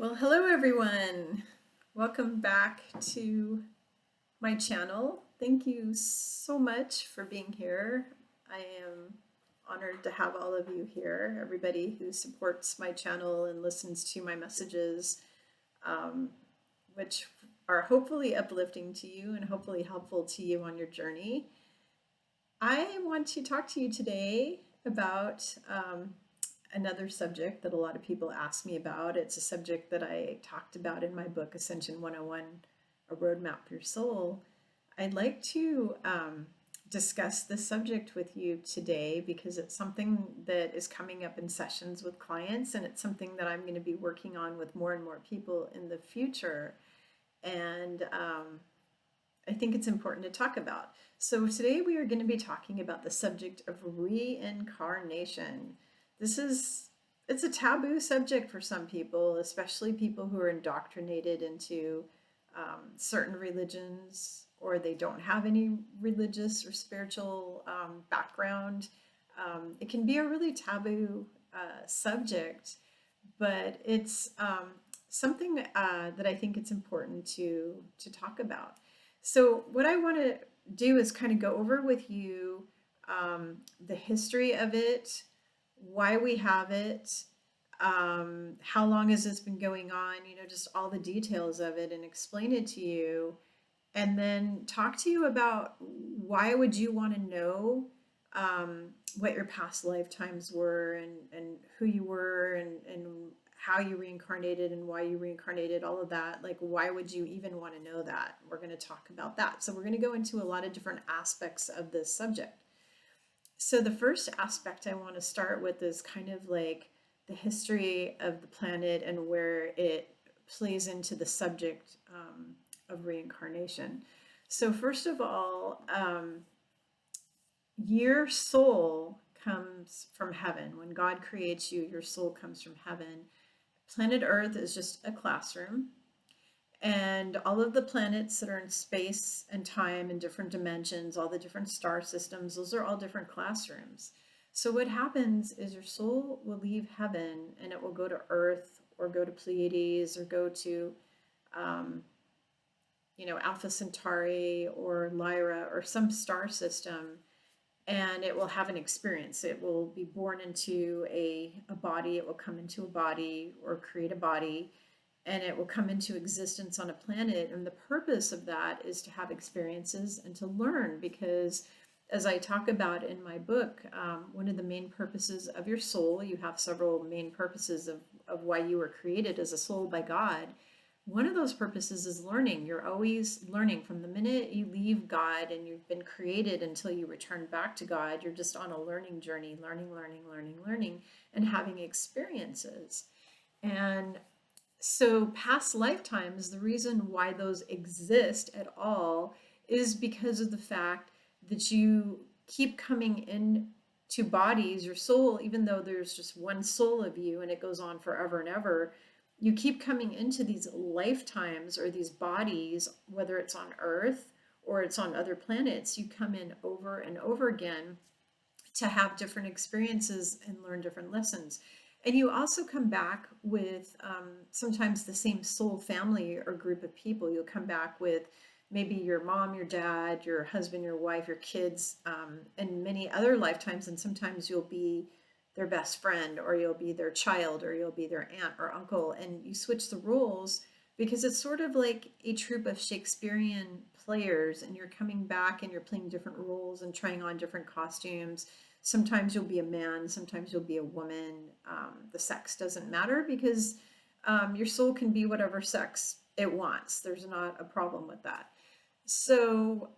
Well, hello everyone. Welcome back to my channel. Thank you so much for being here. I am honored to have all of you here, everybody who supports my channel and listens to my messages, um, which are hopefully uplifting to you and hopefully helpful to you on your journey. I want to talk to you today about another subject that a lot of people ask me about. It's a subject that I talked about in my book, Ascension 101, A Roadmap for Your Soul. I'd like to discuss this subject with you today because it's something that is coming up in sessions with clients, and it's something that I'm going to be working on with more and more people in the future. And I think it's important to talk about. So today we are going to be talking about the subject of reincarnation. It's a taboo subject for some people, especially people who are indoctrinated into certain religions, or they don't have any religious or spiritual background. It can be a really taboo subject, but it's something that I think it's important to talk about. So what I want to do is kind of go over with you the history of it, why we have it, how long has this been going on, just all the details of it, and explain it to you, and then talk to you about why would you want to know what your past lifetimes were, and who you were, and how you reincarnated and why you reincarnated, all of that. Like, why would you even want to know that? We're going to talk about that. So we're going to go into a lot of different aspects of this subject. So the first aspect I want to start with is kind of like the history of the planet and where it plays into the subject of reincarnation. So first of all, your soul comes from heaven. When God creates you, your soul comes from heaven. Planet Earth is just a classroom, and all of the planets that are in space and time and different dimensions, all the different star systems, those are all different classrooms. So what happens is your soul will leave heaven and it will go to Earth, or go to Pleiades, or go to Alpha Centauri or Lyra or some star system, and it will have an experience. It will be born into a body, it will come into a body or create a body, and it will come into existence on a planet. And the purpose of that is to have experiences and to learn, because as I talk about in my book, one of the main purposes of your soul, you have several main purposes of why you were created as a soul by God. One of those purposes is learning. You're always learning from the minute you leave God and you've been created until you return back to God. You're just on a learning journey, learning, and having experiences. And so past lifetimes, the reason why those exist at all is because of the fact that you keep coming into bodies, your soul, even though there's just one soul of you and it goes on forever and ever, you keep coming into these lifetimes or these bodies, whether it's on Earth or it's on other planets. You come in over and over again to have different experiences and learn different lessons. And you also come back with sometimes the same soul family or group of people. You'll come back with maybe your mom, your dad, your husband, your wife, your kids, and many other lifetimes. And sometimes you'll be their best friend, or you'll be their child, or you'll be their aunt or uncle, and you switch the roles because it's sort of like a troupe of Shakespearean players, and you're coming back and you're playing different roles and trying on different costumes. Sometimes you'll be a man, sometimes you'll be a woman. The sex doesn't matter, because your soul can be whatever sex it wants. There's not a problem with that. So,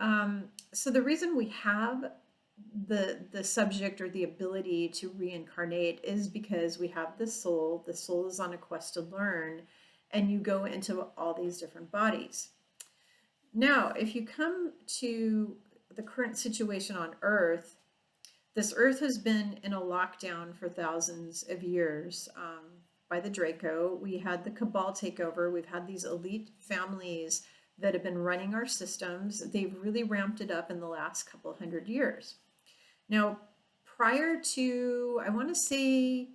so the reason we have the subject or the ability to reincarnate is because we have the soul. The soul is on a quest to learn, and you go into all these different bodies. Now, if you come to the current situation on Earth, this Earth has been in a lockdown for thousands of years by the Draco. We had the Cabal take over. We've had these elite families that have been running our systems. They've really ramped it up in the last couple hundred years. Now, prior to, I want to say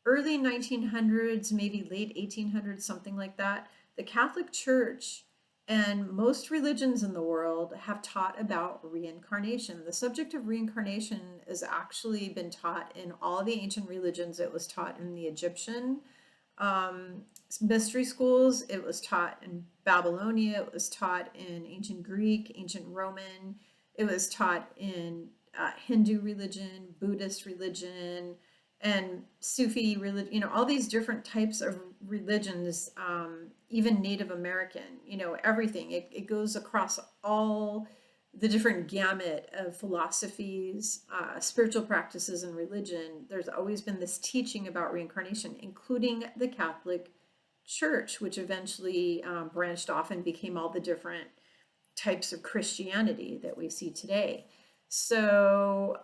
early 1900s, maybe late 1800s, something like that, the Catholic Church and most religions in the world have taught about reincarnation. The subject of reincarnation has actually been taught in all the ancient religions. It was taught in the Egyptian um, mystery schools. It was taught in Babylonia. It was taught in ancient Greek, ancient Roman. It was taught in Hindu religion, Buddhist religion, and Sufi religion. All these different types of religions, even Native American. Everything. It goes across all the different gamut of philosophies, spiritual practices, and religion. There's always been this teaching about reincarnation, including the Catholic Church, which eventually branched off and became all the different types of Christianity that we see today. So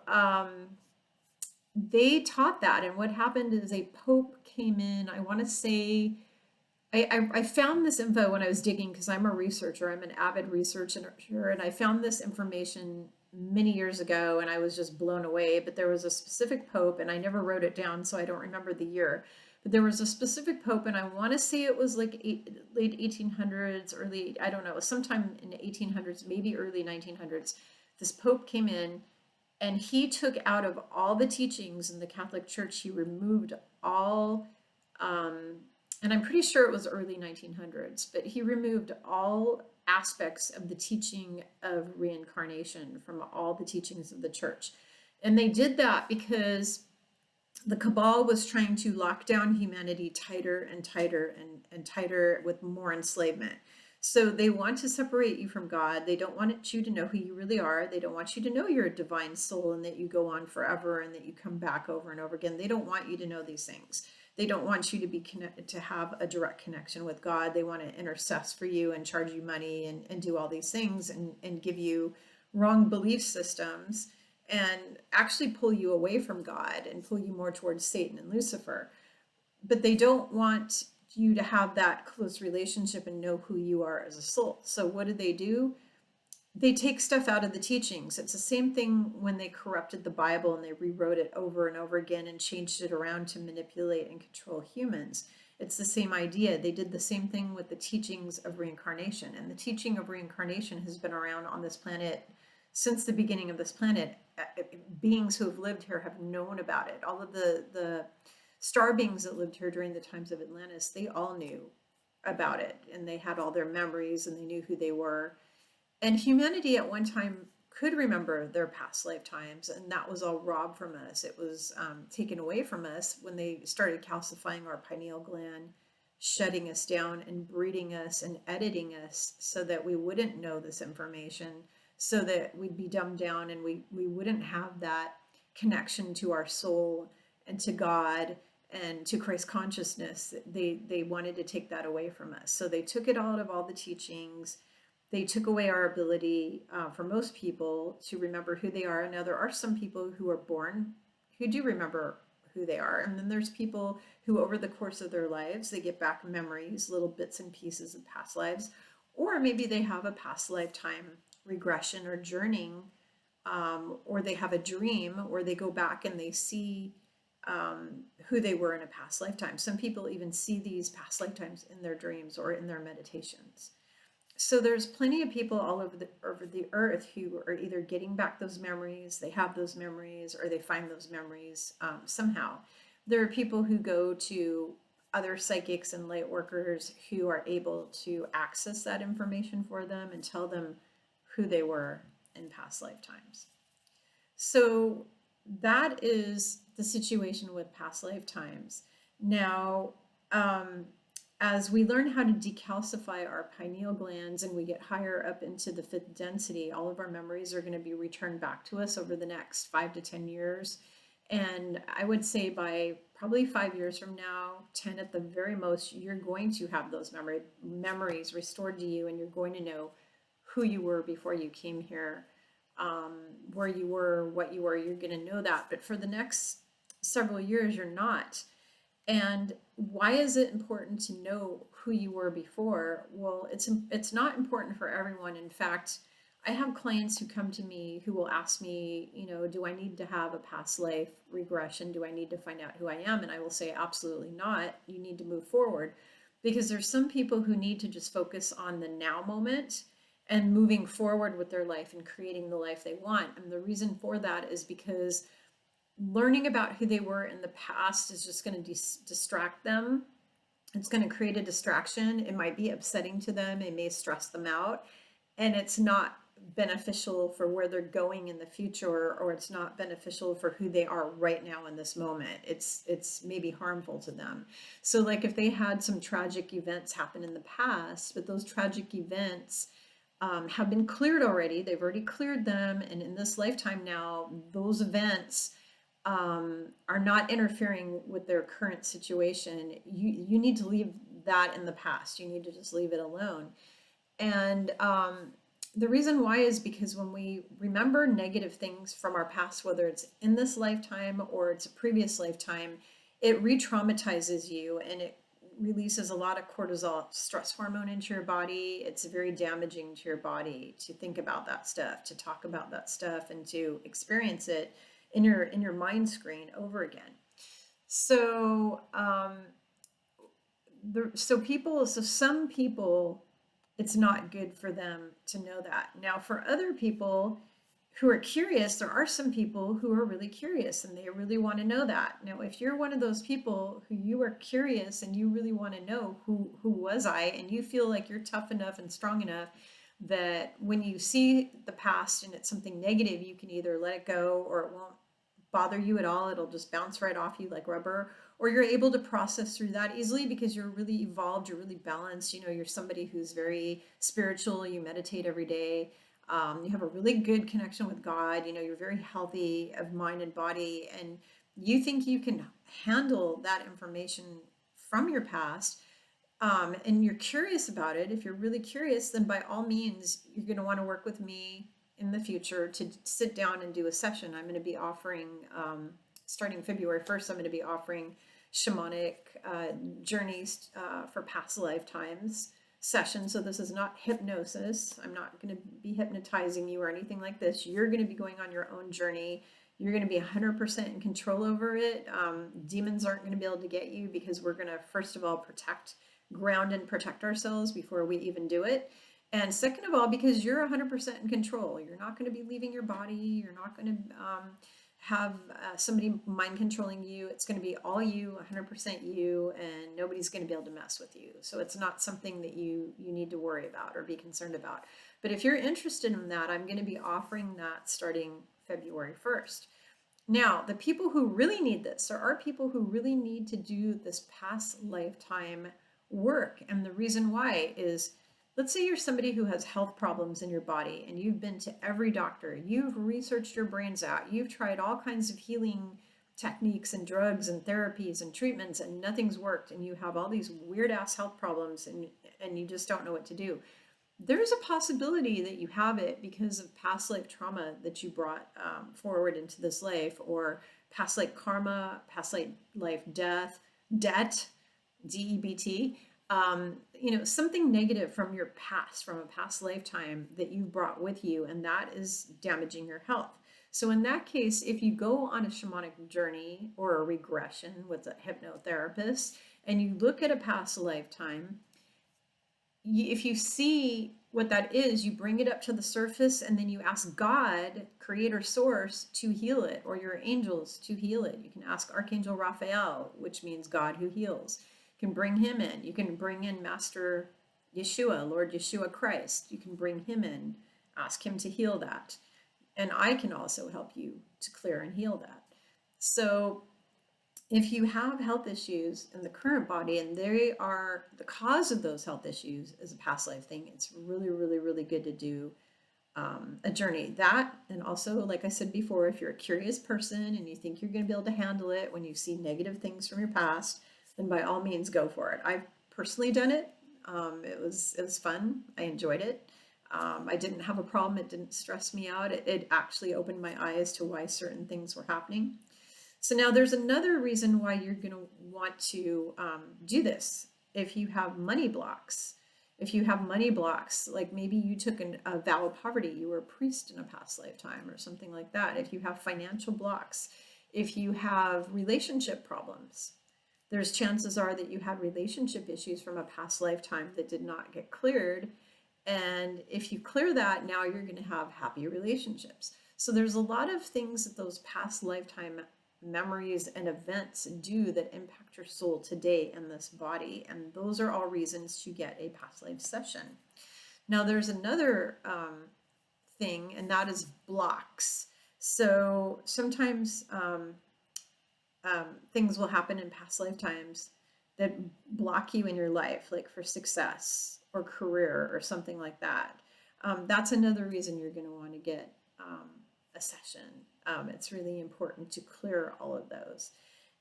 they taught that. And what happened is a pope came in, I want to say, I found this info when I was digging because I'm a researcher. I'm an avid researcher, and I found this information many years ago, and I was just blown away. But there was a specific pope, and I never wrote it down, so I don't remember the year. But there was a specific pope, and I want to say it was like late 1800s, I don't know, sometime in the 1800s, maybe early 1900s. This pope came in, and he took out of all the teachings in the Catholic Church, he removed all. And I'm pretty sure it was early 1900s, but he removed all aspects of the teaching of reincarnation from all the teachings of the church. And they did that because the cabal was trying to lock down humanity tighter and tighter and tighter with more enslavement. So they want to separate you from God. They don't want you to know who you really are. They don't want you to know you're a divine soul and that you go on forever and that you come back over and over again. They don't want you to know these things. They don't want you to be connected, to have a direct connection with God. They want to intercess for you and charge you money and do all these things and give you wrong belief systems and actually pull you away from God and pull you more towards Satan and Lucifer. But they don't want you to have that close relationship and know who you are as a soul. So what do? They take stuff out of the teachings. It's the same thing when they corrupted the Bible and they rewrote it over and over again and changed it around to manipulate and control humans. It's the same idea. They did the same thing with the teachings of reincarnation. And the teaching of reincarnation has been around on this planet since the beginning of this planet. Beings who have lived here have known about it. All of the star beings that lived here during the times of Atlantis, they all knew about it. And they had all their memories and they knew who they were. And humanity at one time could remember their past lifetimes, and that was all robbed from us. It was taken away from us when they started calcifying our pineal gland, shutting us down and breeding us and editing us so that we wouldn't know this information, so that we'd be dumbed down and we wouldn't have that connection to our soul and to God and to Christ consciousness. They wanted to take that away from us. So they took it out of all the teachings. They took away our ability for most people to remember who they are. Now, there are some people who are born who do remember who they are. And then there's people who, over the course of their lives, they get back memories, little bits and pieces of past lives. Or maybe they have a past lifetime regression or journeying, or they have a dream where they go back and they see who they were in a past lifetime. Some people even see these past lifetimes in their dreams or in their meditations. So there's plenty of people all over the earth who are either getting back those memories, they have those memories, or they find those memories somehow. There are people who go to other psychics and light workers who are able to access that information for them and tell them who they were in past lifetimes. So that is the situation with past lifetimes. Now, as we learn how to decalcify our pineal glands and we get higher up into the fifth density, all of our memories are going to be returned back to us over the next 5 to 10 years. And I would say by probably 5 years from now, 10 at the very most, you're going to have those memories restored to you, and you're going to know who you were before you came here, where you were, what you were. You're going to know that. But for the next several years, you're not. And why is it important to know who you were before? Well, it's not important for everyone. In fact, I have clients who come to me who will ask me, do I need to have a past life regression? Do I need to find out who I am? And I will say, absolutely not. You need to move forward, because there's some people who need to just focus on the now moment and moving forward with their life and creating the life they want. And the reason for that is because learning about who they were in the past is just going to distract them. It's going to create a distraction. It might be upsetting to them. It may stress them out. And it's not beneficial for where they're going in the future, or it's not beneficial for who they are right now in this moment. It's maybe harmful to them. So like if they had some tragic events happen in the past, but those tragic events have been cleared already, they've already cleared them, and in this lifetime now, those events are not interfering with their current situation. You need to leave that in the past. You need to just leave it alone. And the reason why is because when we remember negative things from our past, whether it's in this lifetime or it's a previous lifetime, it re-traumatizes you, and it releases a lot of cortisol, stress hormone, into your body. It's very damaging to your body to think about that stuff, to talk about that stuff, and to experience it in your mind screen over again. So some people, it's not good for them to know that. Now, for other people who are curious, there are some people who are really curious and they really want to know that. Now, if you're one of those people who you are curious and you really want to know who was I, and you feel like you're tough enough and strong enough that when you see the past and it's something negative, you can either let it go, or it won't bother you at all. It'll just bounce right off you like rubber, or you're able to process through that easily because you're really evolved, you're really balanced. You're somebody who's very spiritual, you meditate every day, you have a really good connection with God, you're very healthy of mind and body, and you think you can handle that information from your past, and you're curious about it. If you're really curious, then by all means, you're going to want to work with me in the future to sit down and do a session. I'm going to be offering, starting February 1st, I'm going to be offering shamanic journeys for past lifetimes sessions. So this is not hypnosis. I'm not going to be hypnotizing you or anything like this. You're going to be going on your own journey. You're going to be 100% in control over it. Demons aren't going to be able to get you, because we're going to, first of all, ground and protect ourselves before we even do it. And second of all, because you're 100% in control. You're not going to be leaving your body. You're not going to have somebody mind controlling you. It's going to be all you, 100% you, and nobody's going to be able to mess with you. So it's not something that you need to worry about or be concerned about. But if you're interested in that, I'm going to be offering that starting February 1st. Now, the people who really need this, there are people who really need to do this past lifetime work. And the reason why is, let's say you're somebody who has health problems in your body and you've been to every doctor, you've researched your brains out, you've tried all kinds of healing techniques and drugs and therapies and treatments, and nothing's worked, and you have all these weird ass health problems, and you just don't know what to do. There's a possibility that you have it because of past life trauma that you brought forward into this life, or past life karma, past life debt, DEBT. Something negative from your past, from a past lifetime that you brought with you, and that is damaging your health. So in that case, if you go on a shamanic journey or a regression with a hypnotherapist and you look at a past lifetime, if you see what that is, you bring it up to the surface, and then you ask God, creator source, to heal it, or your angels to heal it. You can ask Archangel Raphael, which means God who heals. You can bring him in. You can bring in Master Yeshua, Lord Yeshua Christ. You can bring him in, ask him to heal that. And I can also help you to clear and heal that. So if you have health issues in the current body, and they are the cause of those health issues is a past life thing, it's really, really, really good to do a journey. That, and also, like I said before, if you're a curious person and you think you're going to be able to handle it when you see negative things from your past, then by all means go for it. I've personally done it. It was fun. I enjoyed it. I didn't have a problem. It didn't stress me out. It actually opened my eyes to why certain things were happening. So now there's another reason why you're going to want to do this. If you have money blocks, If you have money blocks, like maybe you took a vow of poverty, you were a priest in a past lifetime or something like that. If you have financial blocks, if you have relationship problems, there's chances are that you had relationship issues from a past lifetime that did not get cleared. And if you clear that, now you're going to have happy relationships. So there's a lot of things that those past lifetime memories and events do that impact your soul today in this body. And those are all reasons to get a past life session. Now, there's another thing, and that is blocks. So sometimes things will happen in past lifetimes that block you in your life, like for success or career or something like that. That's another reason you're going to want to get a session. It's really important to clear all of those.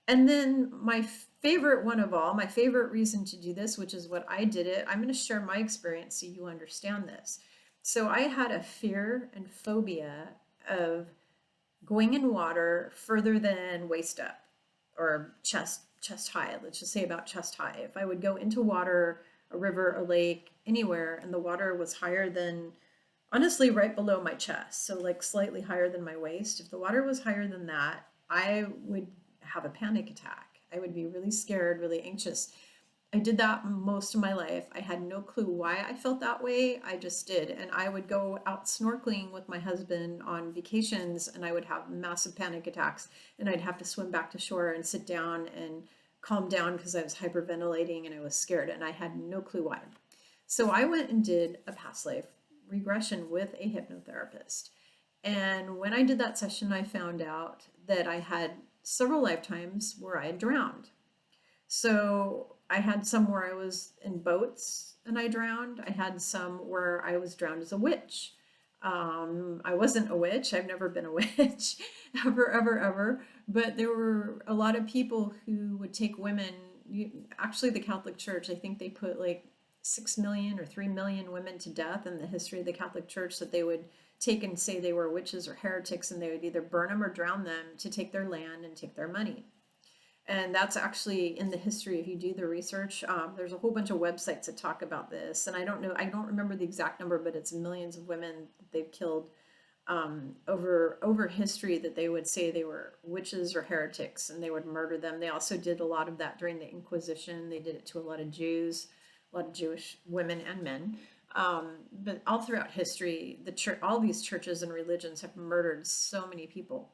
And then my favorite one of all, my favorite reason to do this, which is what I did it, I'm going to share my experience so you understand this. So I had a fear and phobia of going in water further than waist up or chest high. Let's just say about chest high. If I would go into water, a river, a lake, anywhere, and the water was higher than, honestly, right below my chest, so like slightly higher than my waist, if the water was higher than that, I would have a panic attack. I would be really scared, really anxious. I did that most of my life. I had no clue why I felt that way. I just did. And I would go out snorkeling with my husband on vacations, and I would have massive panic attacks, and I'd have to swim back to shore and sit down and calm down because I was hyperventilating and I was scared, and I had no clue why. So I went and did a past life regression with a hypnotherapist. And when I did that session, I found out that I had several lifetimes where I had drowned. So I had some where I was in boats and I drowned. I had some where I was drowned as a witch. I wasn't a witch. I've never been a witch, ever, ever, ever. But there were a lot of people who would take women. Actually, the Catholic Church, I think they put like 6 million or 3 million women to death in the history of the Catholic Church that they would take and say they were witches or heretics, and they would either burn them or drown them to take their land and take their money. And that's actually in the history. If you do the research, there's a whole bunch of websites that talk about this. And I don't remember the exact number, but it's millions of women that they've killed over history, that they would say they were witches or heretics, and they would murder them. They also did a lot of that during the Inquisition. They did it to a lot of Jews, a lot of Jewish women and men. But all throughout history, all these churches and religions have murdered so many people.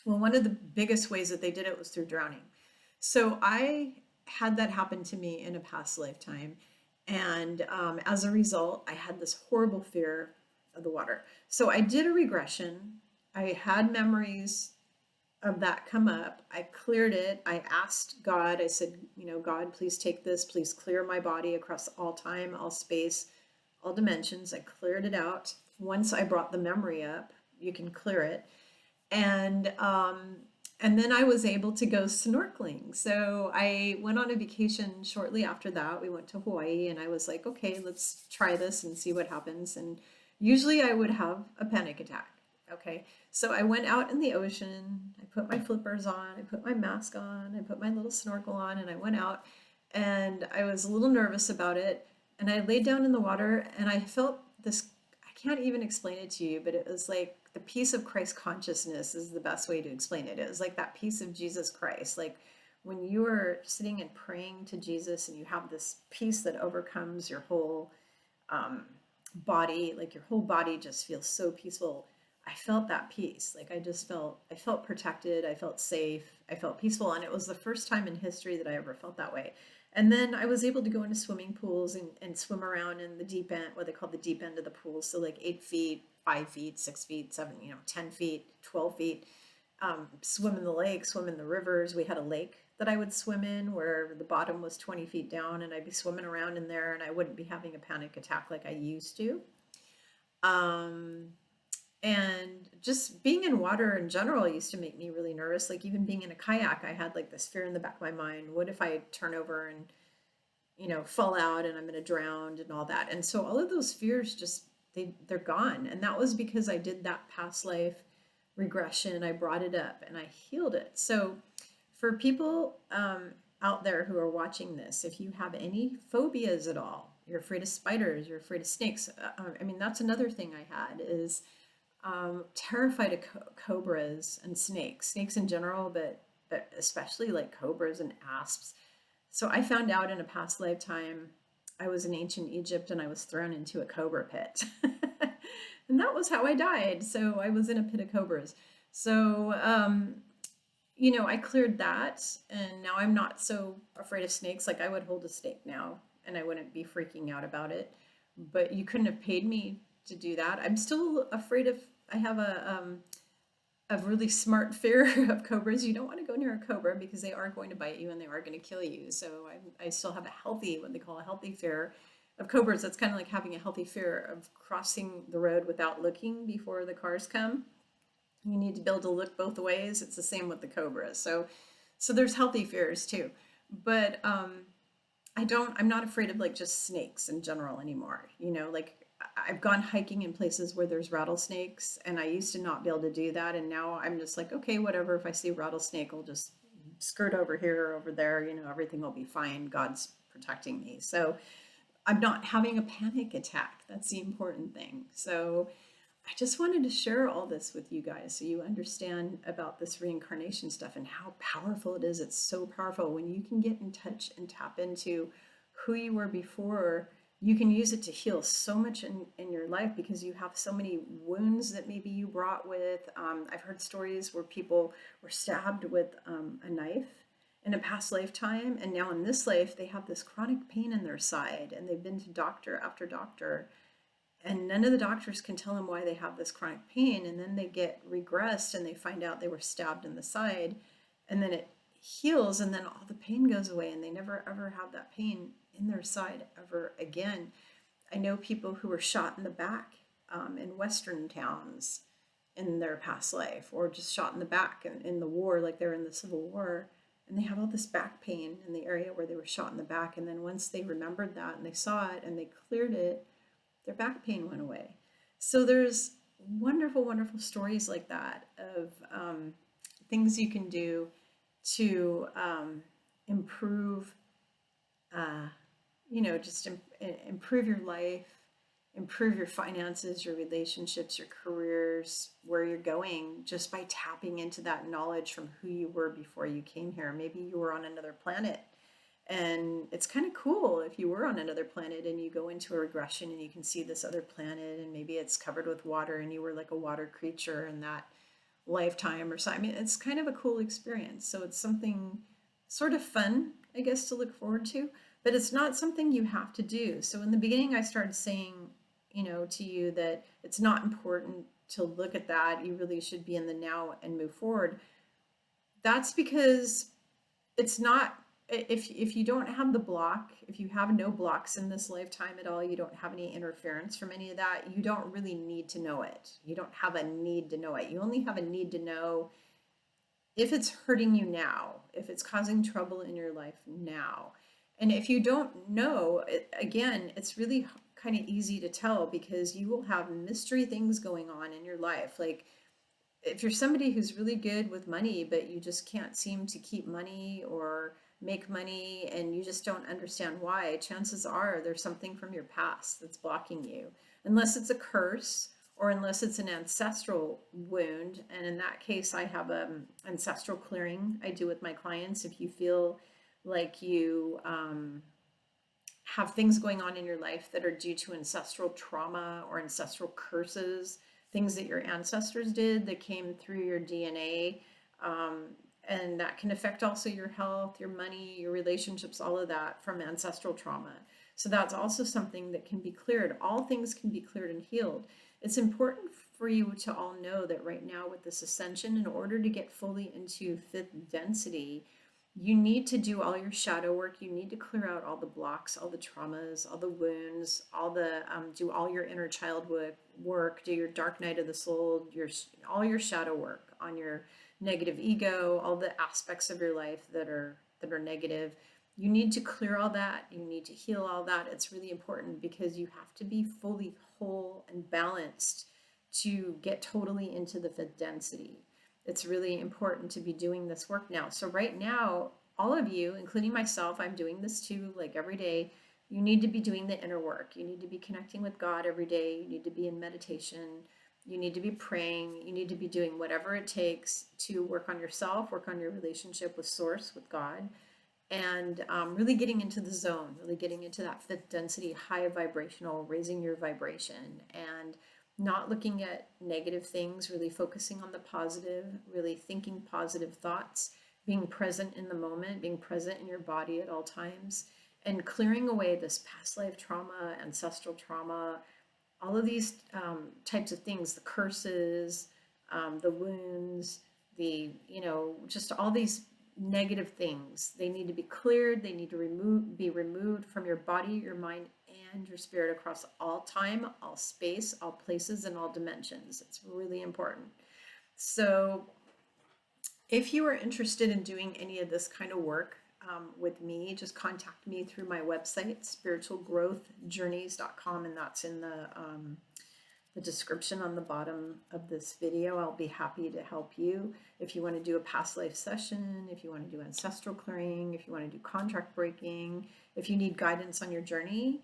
Well, one of the biggest ways that they did it was through drowning. So I had that happen to me in a past lifetime. And as a result, I had this horrible fear of the water. So I did a regression. I had memories of that come up. I cleared it. I asked God, I said, God, please take this. Please clear my body across all time, all space, all dimensions. I cleared it out. Once I brought the memory up, you can clear it. And then I was able to go snorkeling. So I went on a vacation shortly after that. We went to Hawaii, and I was like, okay, let's try this and see what happens. And usually I would have a panic attack. Okay, so I went out in the ocean. I put my flippers on. I put my mask on. I put my little snorkel on, and I went out. And I was a little nervous about it. And I laid down in the water, and I felt this. I can't even explain it to you, but it was like the peace of Christ consciousness is the best way to explain it. It was like that peace of Jesus Christ. Like when you are sitting and praying to Jesus, and you have this peace that overcomes your whole body, like your whole body just feels so peaceful. I felt that peace. Like I felt protected. I felt safe. I felt peaceful. And it was the first time in history that I ever felt that way. And then I was able to go into swimming pools and swim around in the deep end, what they call the deep end of the pool. So like 8 feet, 5 feet, 6 feet, 7, 10 feet, 12 feet, swim in the lake, swim in the rivers. We had a lake that I would swim in where the bottom was 20 feet down, and I'd be swimming around in there, and I wouldn't be having a panic attack like I used to. And just being in water in general used to make me really nervous. Like even being in a kayak, I had like this fear in the back of my mind. What if I turn over and, fall out and I'm going to drown and all that? And so all of those fears they're gone. And that was because I did that past life regression. I brought it up and I healed it. So for people out there who are watching this, if you have any phobias at all, You're afraid of spiders. You're afraid of snakes. I mean, that's another thing I had is terrified of cobras and snakes, snakes in general, but especially like cobras and asps. So I found out in a past lifetime I was in ancient Egypt and I was thrown into a cobra pit. And that was how I died. So I was in a pit of cobras. So, I cleared that and now I'm not so afraid of snakes. Like I would hold a snake now and I wouldn't be freaking out about it. But you couldn't have paid me to do that. I'm still afraid of, I have a really smart fear of cobras. You don't want to go near a cobra because they are going to bite you and they are going to kill you. So I still have a healthy, what they call a healthy fear of cobras. That's kind of like having a healthy fear of crossing the road without looking before the cars come. You need to be able to look both ways. It's the same with the cobras. So there's healthy fears too. But I'm not afraid of like just snakes in general anymore. Like I've gone hiking in places where there's rattlesnakes and I used to not be able to do that. And now I'm just like, okay, whatever. If I see a rattlesnake, I'll just skirt over here or over there. Everything will be fine. God's protecting me. So I'm not having a panic attack. That's the important thing. So I just wanted to share all this with you guys so you understand about this reincarnation stuff and how powerful it is. It's so powerful. When you can get in touch and tap into who you were before, you can use it to heal so much in your life because you have so many wounds that maybe you brought with. I've heard stories where people were stabbed with a knife in a past lifetime, and now in this life, they have this chronic pain in their side, and they've been to doctor after doctor and none of the doctors can tell them why they have this chronic pain, and then they get regressed and they find out they were stabbed in the side, and then it heals and then all the pain goes away and they never ever have that pain in their side ever again. I know people who were shot in the back in western towns in their past life, or just shot in the back in the war, like they're in the Civil War, and they have all this back pain in the area where they were shot in the back, and then once they remembered that and they saw it and they cleared it, their back pain went away. So there's wonderful, wonderful stories like that of things you can do to improve, just improve your life, improve your finances, your relationships, your careers, where you're going, just by tapping into that knowledge from who you were before you came here. Maybe you were on another planet. And it's kind of cool if you were on another planet and you go into a regression and you can see this other planet and maybe it's covered with water and you were like a water creature in that lifetime or something. I mean, it's kind of a cool experience. So it's something sort of fun, I guess, to look forward to, but it's not something you have to do. So in the beginning, I started saying, to you that it's not important to look at that. You really should be in the now and move forward. That's because it's not, if you don't have the block, if you have no blocks in this lifetime at all, you don't have any interference from any of that, you don't really need to know it. You don't have a need to know it. You only have a need to know if it's hurting you now, if it's causing trouble in your life now. And if you don't know, again, it's really kind of easy to tell because you will have mystery things going on in your life. Like if you're somebody who's really good with money, but you just can't seem to keep money or make money and you just don't understand why, chances are there's something from your past that's blocking you, unless it's a curse or unless it's an ancestral wound. And in that case, I have ancestral clearing I do with my clients. If you feel like you have things going on in your life that are due to ancestral trauma or ancestral curses, things that your ancestors did that came through your DNA, and that can affect also your health, your money, your relationships, all of that from ancestral trauma. So that's also something that can be cleared. All things can be cleared and healed. It's important for you to all know that right now with this ascension, in order to get fully into fifth density, you need to do all your shadow work. You need to clear out all the blocks, all the traumas, all the wounds, do all your inner child work, do your dark night of the soul, all your shadow work on your negative ego, all the aspects of your life that are negative. You need to clear all that. You need to heal all that. It's really important because you have to be fully whole and balanced to get totally into the fifth density. It's really important to be doing this work now. So right now, all of you, including myself, I'm doing this too, like every day, You need to be doing the inner work. You need to be connecting with God every day. You need to be in meditation. You need to be praying. You need to be doing whatever it takes to work on yourself, work on your relationship with Source, with God, and really getting into the zone, really getting into that fifth density, high vibrational, raising your vibration, and not looking at negative things, really focusing on the positive, really thinking positive thoughts, being present in the moment, being present in your body at all times, and clearing away this past life trauma, ancestral trauma, all of these types of things, the curses, the wounds, just all these negative things. They need to be cleared. They need to be removed from your body, your mind, and your spirit across all time, all space, all places, and all dimensions. It's really important. So if you are interested in doing any of this kind of work with me, just contact me through my website, spiritualgrowthjourneys.com, and that's in the description on the bottom of this video. I'll be happy to help you. If you want to do a past life session, if you want to do ancestral clearing, if you want to do contract breaking, if you need guidance on your journey,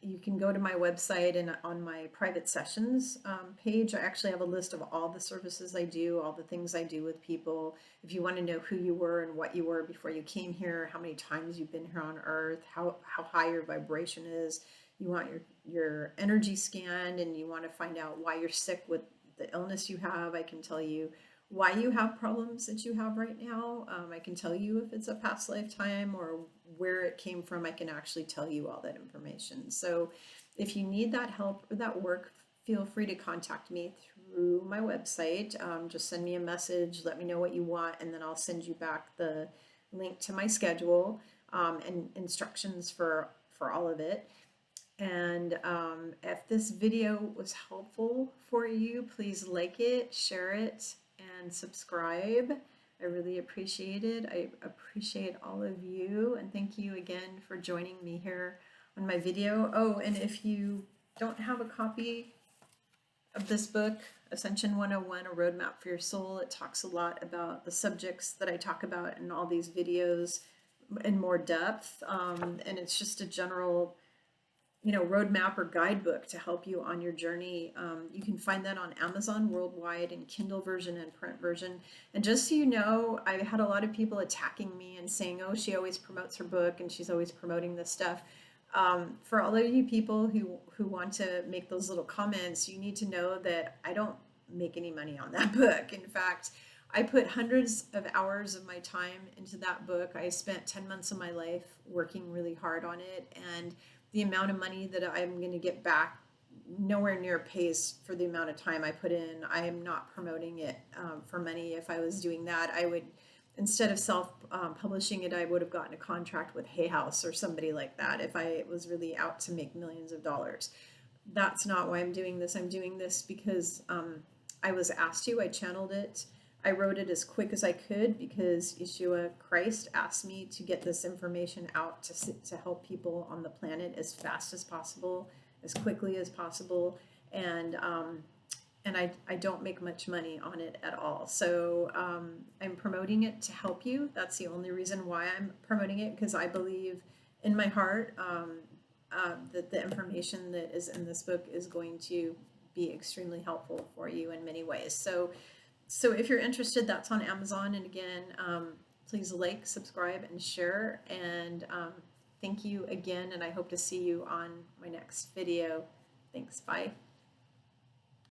you can go to my website, and on my private sessions page, I actually have a list of all the services I do, all the things I do with people. If you want to know who you were and what you were before you came here, how many times you've been here on Earth, how high your vibration is, you want your energy scanned, and you want to find out why you're sick with the illness you have, I can tell you why you have problems that you have right now. I can tell you if it's a past lifetime or where it came from. I can actually tell you all that information. So if you need that help or that work, feel free to contact me through my website. Just send me a message, let me know what you want, and then I'll send you back the link to my schedule and instructions for all of it. And if this video was helpful for you, please like it, share it, and subscribe. I really appreciate it. I appreciate all of you, and thank you again for joining me here on my video. Oh, and if you don't have a copy of this book, Ascension 101, A Roadmap for Your Soul, it talks a lot about the subjects that I talk about in all these videos in more depth, and it's just a general roadmap or guidebook to help you on your journey. You can find that on Amazon worldwide in Kindle version and print version. And just so you know, I had a lot of people attacking me and saying, oh, she always promotes her book and she's always promoting this stuff. For all of you people who want to make those little comments, you need to know that I don't make any money on that book. In fact, I put hundreds of hours of my time into that book. I spent 10 months of my life working really hard on it, and the amount of money that I'm going to get back nowhere near pays for the amount of time I put in. I am not promoting it for money. If I was doing that, I would, instead of self-publishing it, I would have gotten a contract with Hay House or somebody like that if I was really out to make millions of dollars. That's not why I'm doing this. I'm doing this because I was asked to. I channeled it. I wrote it as quick as I could because Yeshua Christ asked me to get this information out to help people on the planet as fast as possible, as quickly as possible, and I don't make much money on it at all. So I'm promoting it to help you. That's the only reason why I'm promoting it, because I believe in my heart that the information that is in this book is going to be extremely helpful for you in many ways. So if you're interested, that's on Amazon. And again, please like, subscribe, and share. And thank you again. And I hope to see you on my next video. Thanks. Bye.